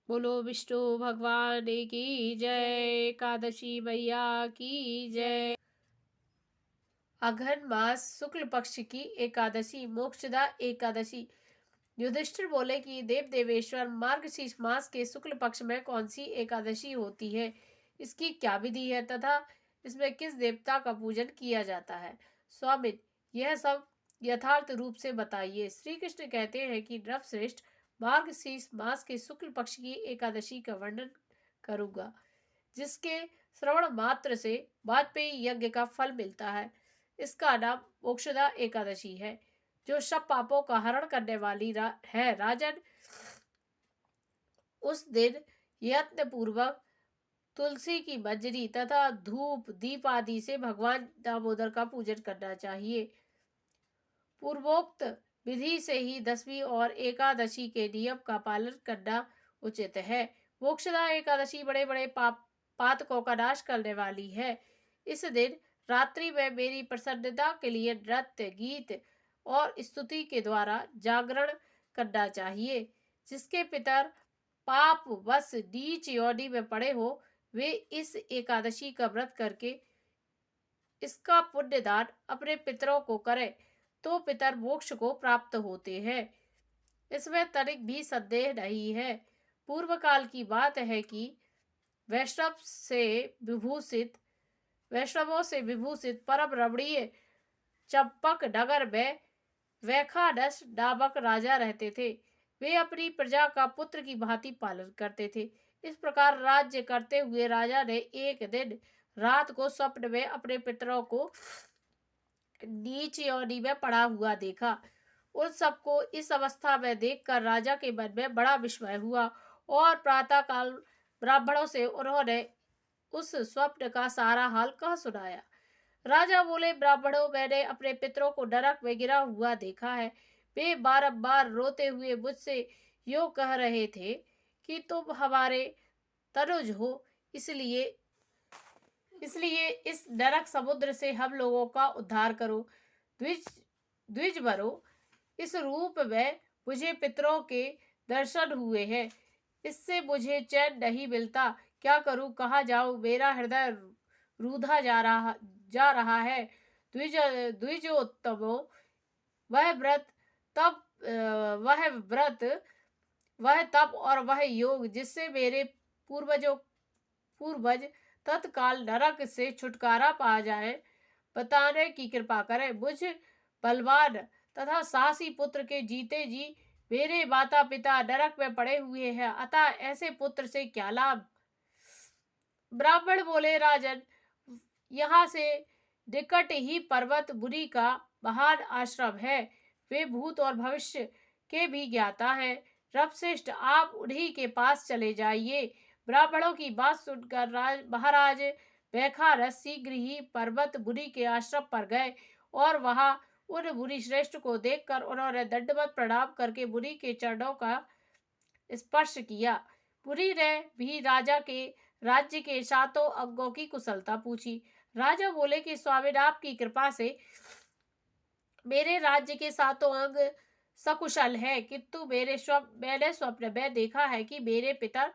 बोलो विष्णु भगवान की जय। एकादशी मैया की जय। अघन मास शुक्ल पक्ष की एकादशी मोक्षदा एकादशी। युधिष्ठिर बोले कि देव देवेश्वर, मार्गशीर्ष मास के शुक्ल पक्ष में कौन सी एकादशी होती है, इसकी क्या विधि है तथा इसमें किस देवता का पूजन किया जाता है। स्वामिन, यह सब यथार्थ रूप से बताइए। श्री कृष्ण कहते हैं कि नृपश्रेष्ठ, मार्गशीर्ष मास के शुक्ल पक्ष की एकादशी का वर्णन करूंगा, जिसके श्रवण मात्र से वाजपेयी यज्ञ का फल मिलता है। इसका नाम मोक्षदा एकादशी है, जो सब पापों का हरण करने वाली है। राजन, उस दिन यत्न पूर्वक तुलसी की मंजरी तथा धूप दीप आदि से भगवान दामोदर का पूजन करना चाहिए। पूर्वोक्त विधि से ही दसवीं और एकादशी के नियम का पालन करना उचित है। मोक्षदा एकादशी बड़े बड़े पातकों का नाश करने वाली है। इस दिन रात्रि में मेरी प्रसन्नता के लिए नृत्य गीत और स्तुति के द्वारा जागरण करना चाहिए। जिसके पितर पाप वश नीच योनि में पड़े हो, वे इस एकादशी का व्रत करके इसका पुण्य दान अपने पितरों को करें तो पितर मोक्ष को प्राप्त होते हैं। इसमें तनिक भी संदेह नहीं है। पूर्व काल की बात है कि वैष्णव से विभूषित वैष्णवों से विभूषित परम रमणीय चंपक नगर में वैखानस नामक राजा रहते थे। वे अपनी प्रजा का पुत्र की भांति पालन करते थे। इस प्रकार राज्य करते हुए राजा ने एक दिन रात को स्वप्न में अपने पितरों को नीच योनि में पड़ा हुआ देखा। उन सबको इस अवस्था में देखकर राजा के मन में बड़ा विस्मय हुआ और प्रातःकाल ब्राह्मणों से उन्होंने उस स्वप्न का सारा हाल कह सुनाया। राजा बोले, ब्राह्मणों, मैंने अपने पितरों को नरक में गिरा हुआ देखा है। वे बारंबार रोते हुए मुझसे यो कह रहे थे कि तुम हमारे तनुज हो, इसलिए इसलिए इस नरक समुद्र से हम लोगों का उद्धार करो। द्विज द्विज बरो, इस रूप में मुझे पितरों के दर्शन हुए हैं। इससे मुझे चैन नहीं मिलता। क्या करूं, कहाँ जाऊं, मेरा हृदय रूधा जा रहा है। द्विज द्विजोत्तमो, वह व्रत तब वह व्रत वह तप और वह योग जिससे मेरे पूर्वज तत्काल नरक से छुटकारा पा जाए, बताने की कृपा करें। मुझ बलवान तथा साहसी पुत्र के जीते जी मेरे माता पिता नरक में पड़े हुए हैं, अतः ऐसे पुत्र से क्या लाभ। ब्राह्मण बोले, राजन, यहाँ से निकट ही पर्वत मुनि का महान आश्रम है। वे भूत और भविष्य के भी ज्ञाता है। रवश्रेष्ठ, आप उन्हीं के पास चले जाइए। ब्राह्मणों की बात सुनकर महाराज बैखानस शीघ्र ही पर्वत मुनि के आश्रम पर गए और वहां उन मुनि श्रेष्ठ को देखकर उन्होंने दंडवत प्रणाम करके मुनि के चरणों का स्पर्श किया। मुनि ने भी राजा के राज्य के सातों अंगों की कुशलता पूछी। राजा बोले कि स्वामिन, आपकी कृपा से मेरे राज्य के सातों अंग सकुशल है, किंतु मैंने स्वप्न में देखा है कि मेरे पितर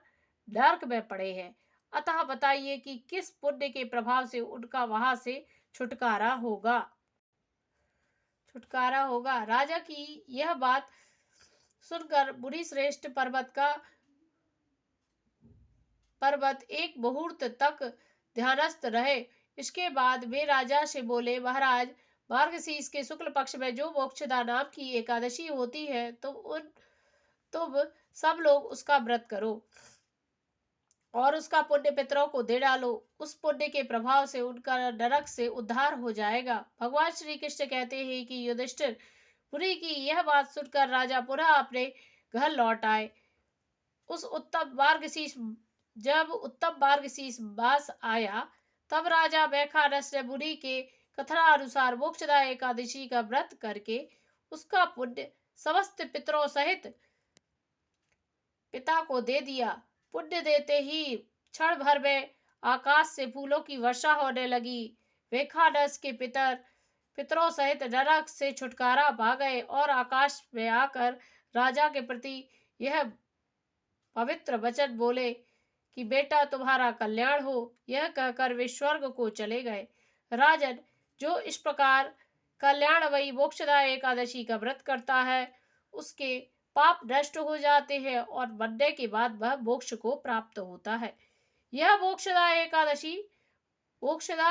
नरक में पड़े हैं। अतः बताइए कि किस पुण्य के प्रभाव से उनका वहां से छुटकारा होगा। राजा की यह बात सुनकर मुनि श्रेष्ठ पर्वत एक मुहूर्त तक ध्यानस्थ रहे। इसके बाद वे राजा से बोले, महाराज, मार्गशीर्ष के शुक्ल पक्ष में जो मोक्षदा नाम की एकादशी होती है, तुम सब लोग उसका व्रत करो और उसका पुण्य पितरों को दे डालो। उस पुण्य के प्रभाव से उनका नरक से उद्धार हो जाएगा। भगवान श्री कृष्ण कहते हैं कि युधिष्ठिर, मुनि की यह बात सुनकर राजा पुनः अपने घर लौट आए। जब उत्तम मार्गशीर्ष मास आया, तब राजा बैखानस ने मुनि के कथनानुसार मोक्षदा एकादशी का व्रत करके उसका पुण्य समस्त पितरों सहित पिता को दे दिया। पुण्य देते ही क्षण भर में आकाश से फूलों की वर्षा होने लगी। बैखानस के पितरों सहित नरक से छुटकारा पा गए और आकाश में आकर राजा के प्रति यह पवित्र वचन बोले कि बेटा तुम्हारा कल्याण हो। यह कहकर वे स्वर्ग को चले गए। राजन, जो इस प्रकार कल्याणमयी मोक्षदा एकादशी का व्रत करता है, उसके पाप नष्ट हो जाते हैं और मरने के बाद वह मोक्ष को प्राप्त होता है। यह मोक्षदा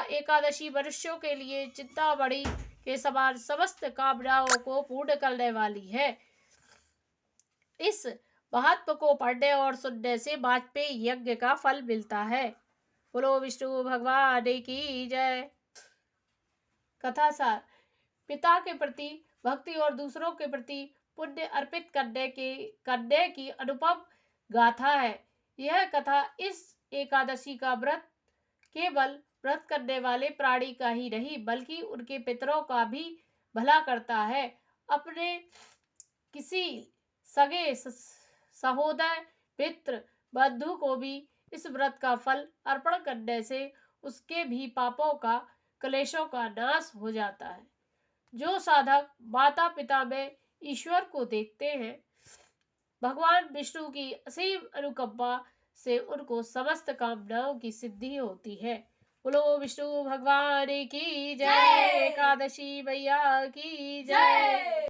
एकादशी मनुष्यों के लिए चिंतामणि के समान समस्त कामनाओं को पूर्ण करने वाली है। इस महात्म को पढ़ने और सुनने से वाजपेयी यज्ञ का फल मिलता है। बोलो विष्णु भगवान की जय। कथा सार। पिता के प्रति भक्ति और दूसरों के प्रति पुण्य अर्पित करने की अनुपम गाथा है। यह कथा इस एकादशी का व्रत केवल व्रत करने वाले प्राणी का ही नहीं बल्कि उनके पितरों का भी भला करता है। अपने किसी सगे सहोदर मित्र बंधु को भी इस व्रत का फल अर्पण करने से उसके भी पापों का क्लेशों का नाश हो जाता है। जो साधक माता पिता में ईश्वर को देखते हैं, भगवान विष्णु की असीम अनुकंपा से उनको समस्त कामनाओं की सिद्धि होती है। बोलो विष्णु भगवान की जय। एकादशी मैया की जय।